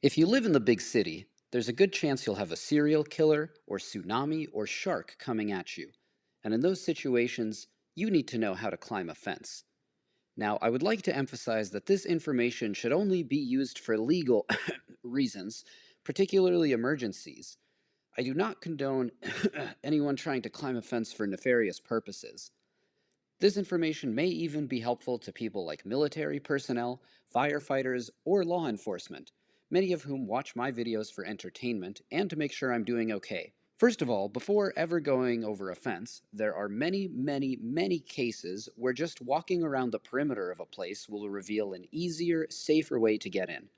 If you live in the big city, there's a good chance you'll have a serial killer or tsunami or shark coming at you. And in those situations, you need to know how to climb a fence. Now, I would like to emphasize that this information should only be used for legal reasons, particularly emergencies. I do not condone anyone trying to climb a fence for nefarious purposes. This information may even be helpful to people like military personnel, firefighters, or law enforcement, many of whom watch my videos for entertainment and to make sure I'm doing okay. First of all, before ever going over a fence, there are many cases where just walking around the perimeter of a place will reveal an easier, safer way to get in.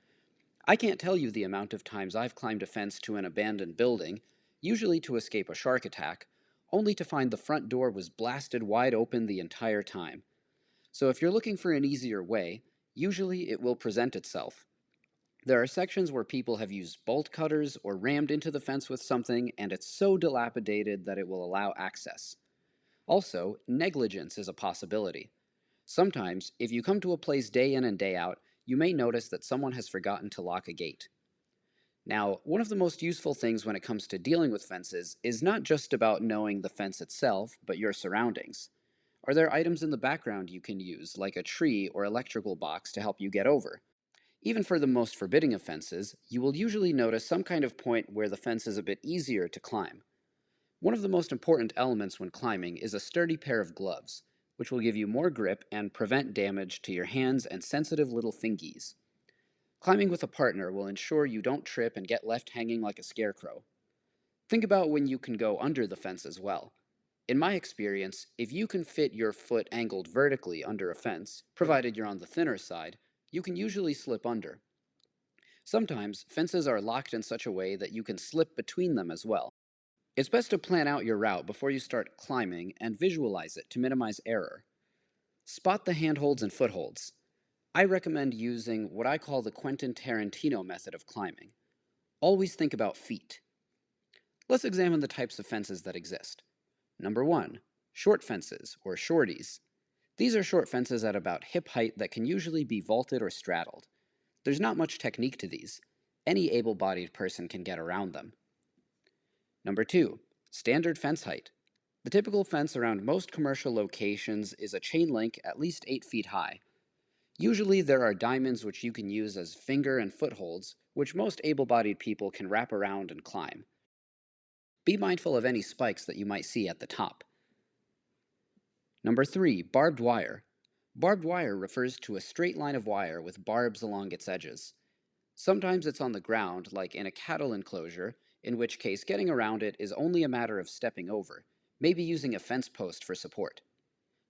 I can't tell you the amount of times I've climbed a fence to an abandoned building, usually to escape a shark attack, only to find the front door was blasted wide open the entire time. So if you're looking for an easier way, usually it will present itself. There are sections where people have used bolt cutters or rammed into the fence with something, and it's so dilapidated that it will allow access. Also, negligence is a possibility. Sometimes, if you come to a place day in and day out, you may notice that someone has forgotten to lock a gate. Now, one of the most useful things when it comes to dealing with fences is not just about knowing the fence itself, but your surroundings. Are there items in the background you can use, like a tree or electrical box, to help you get over? Even for the most forbidding of fences, you will usually notice some kind of point where the fence is a bit easier to climb. One of the most important elements when climbing is a sturdy pair of gloves, which will give you more grip and prevent damage to your hands and sensitive little fingies. Climbing with a partner will ensure you don't trip and get left hanging like a scarecrow. Think about when you can go under the fence as well. In my experience, if you can fit your foot angled vertically under a fence, provided you're on the thinner side, you can usually slip under. Sometimes, fences are locked in such a way that you can slip between them as well. It's best to plan out your route before you start climbing and visualize it to minimize error. Spot the handholds and footholds. I recommend using what I call the Quentin Tarantino method of climbing. Always think about feet. Let's examine the types of fences that exist. Number 1. Short fences, or shorties. These are short fences at about hip height that can usually be vaulted or straddled. There's not much technique to these. Any able-bodied person can get around them. Number 2. Standard fence height. The typical fence around most commercial locations is a chain link at least 8 feet high. Usually there are diamonds which you can use as finger and footholds, which most able-bodied people can wrap around and climb. Be mindful of any spikes that you might see at the top. Number 3. Barbed wire. Barbed wire refers to a straight line of wire with barbs along its edges. Sometimes it's on the ground, like in a cattle enclosure, in which case getting around it is only a matter of stepping over, maybe using a fence post for support.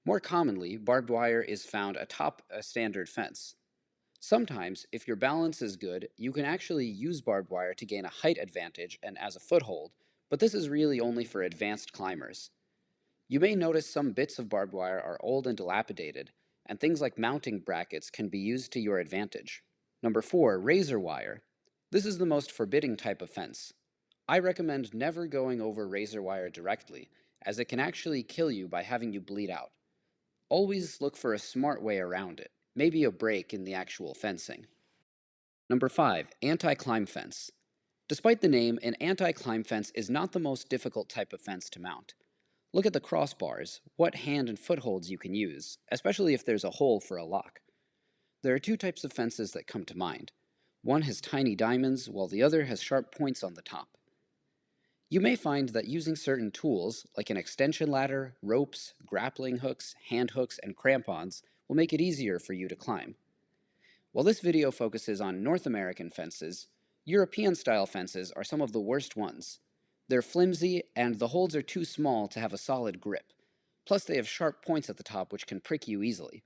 More commonly, barbed wire is found atop a standard fence. Sometimes, if your balance is good, you can actually use barbed wire to gain a height advantage and as a foothold, but this is really only for advanced climbers. You may notice some bits of barbed wire are old and dilapidated, and things like mounting brackets can be used to your advantage. Number 4. Razor wire. This is the most forbidding type of fence. I recommend never going over razor wire directly, as it can actually kill you by having you bleed out. Always look for a smart way around it, maybe a break in the actual fencing. Number 5. Anti-climb fence. Despite the name, an anti-climb fence is not the most difficult type of fence to mount. Look at the crossbars, what hand and footholds you can use, especially if there's a hole for a lock. There are 2 types of fences that come to mind. One has tiny diamonds, while the other has sharp points on the top. You may find that using certain tools, like an extension ladder, ropes, grappling hooks, hand hooks, and crampons, will make it easier for you to climb. While this video focuses on North American fences, European-style fences are some of the worst ones. They're flimsy, and the holds are too small to have a solid grip. Plus, they have sharp points at the top which can prick you easily.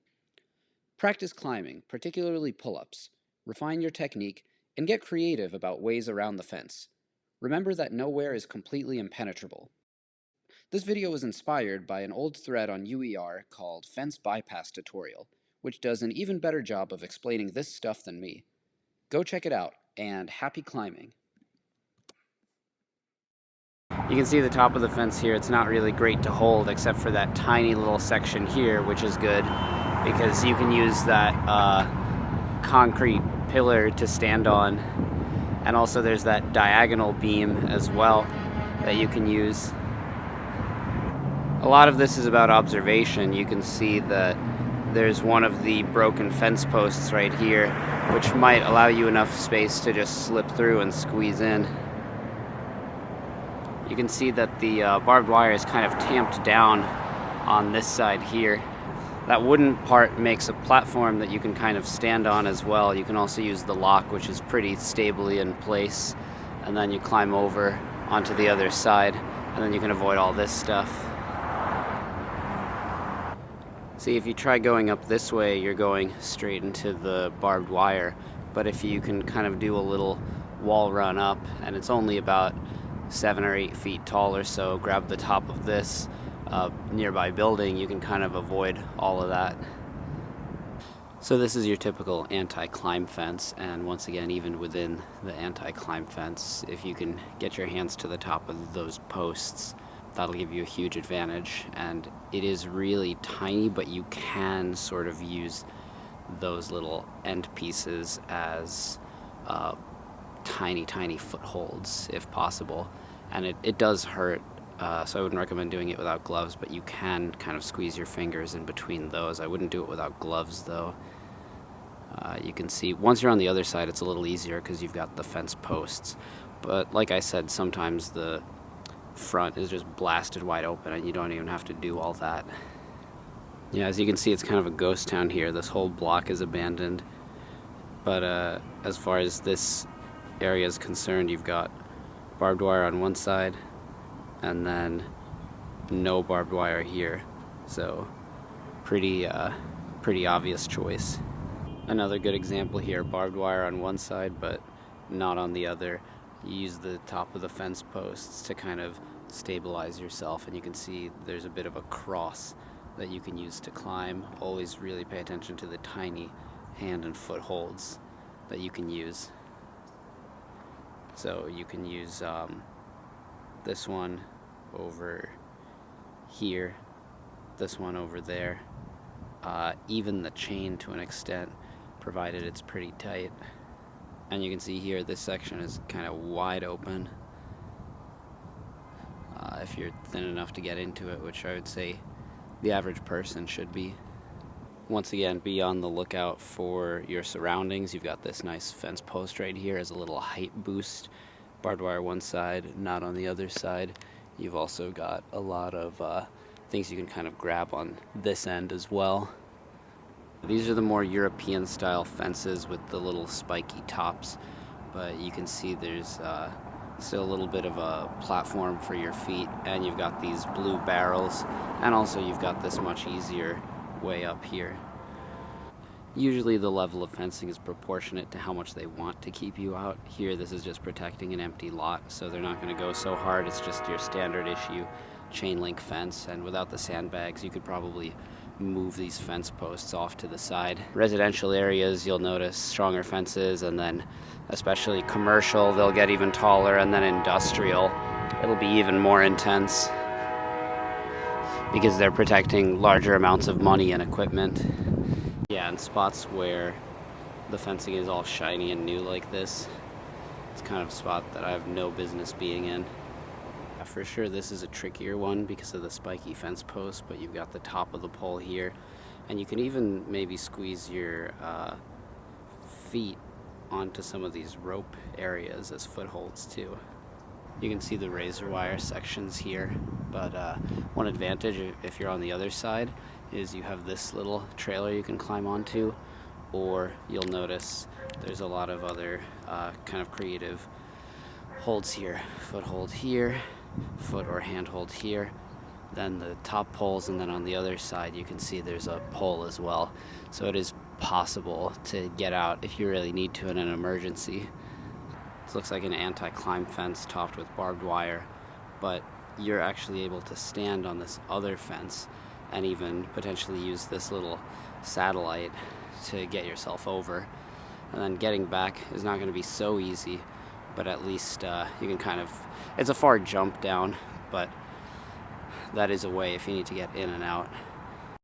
Practice climbing, particularly pull-ups. Refine your technique, and get creative about ways around the fence. Remember that nowhere is completely impenetrable. This video was inspired by an old thread on UER called Fence Bypass Tutorial, which does an even better job of explaining this stuff than me. Go check it out, and happy climbing. You can see the top of the fence here. It's not really great to hold except for that tiny little section here, which is good because you can use that concrete pillar to stand on And also there's that diagonal beam as well that you can use. A lot of this is about observation. You can see that there's one of the broken fence posts right here, which might allow you enough space to just slip through and squeeze in. You can see that the barbed wire is kind of tamped down on this side here. That wooden part makes a platform that you can kind of stand on as well. You can also use the lock, which is pretty stably in place, and then you climb over onto the other side, and then you can avoid all this stuff. See, if you try going up this way, you're going straight into the barbed wire, but if you can kind of do a little wall run up, and it's only about 7 or 8 feet tall or so, grab the top of this nearby building, you can kind of avoid all of that. So this is your typical anti-climb fence, and once again, even within the anti-climb fence, if you can get your hands to the top of those posts, that'll give you a huge advantage. And it is really tiny, but you can sort of use those little end pieces as tiny footholds if possible. And it does hurt, so I wouldn't recommend doing it without gloves, but you can kind of squeeze your fingers in between those. I wouldn't do it without gloves though. You can see once you're on the other side, it's a little easier because you've got the fence posts. But like I said, sometimes the front is just blasted wide open and you don't even have to do all that. Yeah, as you can see, it's kind of a ghost town here. This whole block is abandoned. But as far as this area is concerned, you've got barbed wire on one side and then no barbed wire here. So pretty obvious choice. Another good example here, barbed wire on one side but not on the other. You use the top of the fence posts to kind of stabilize yourself, and you can see there's a bit of a cross that you can use to climb. Always really pay attention to the tiny hand and foot holds that you can use. So you can use this one over here, this one over there, even the chain to an extent, provided it's pretty tight. And you can see here this section is kind of wide open if you're thin enough to get into it, which I would say the average person should be. Once again, be on the lookout for your surroundings. You've got this nice fence post right here as a little height boost. Barbed wire one side, not on the other side. You've also got a lot of things you can kind of grab on this end as well. These are the more European style fences with the little spiky tops, but you can see there's still a little bit of a platform for your feet, and you've got these blue barrels, and also you've got this much easier way up here. Usually the level of fencing is proportionate to how much they want to keep you out. Here this is just protecting an empty lot, so they're not going to go so hard. It's just your standard issue chain link fence, and without the sandbags you could probably move these fence posts off to the side. Residential areas, you'll notice stronger fences, and then especially commercial, they'll get even taller, and then industrial, it'll be even more intense because they're protecting larger amounts of money and equipment. Yeah, in spots where the fencing is all shiny and new like this, it's kind of a spot that I have no business being in. For sure this is a trickier one because of the spiky fence post, but you've got the top of the pole here, and you can even maybe squeeze your feet onto some of these rope areas as footholds too. You can see the razor wire sections here, but one advantage if you're on the other side is you have this little trailer you can climb onto, or you'll notice there's a lot of other kind of creative holds here. Foothold here, foot or handhold here, then the top poles, and then on the other side you can see there's a pole as well. So it is possible to get out if you really need to in an emergency. This looks like an anti-climb fence topped with barbed wire, but you're actually able to stand on this other fence and even potentially use this little satellite to get yourself over. And then getting back is not going to be so easy, but at least you can kind of, it's a far jump down, but that is a way if you need to get in and out.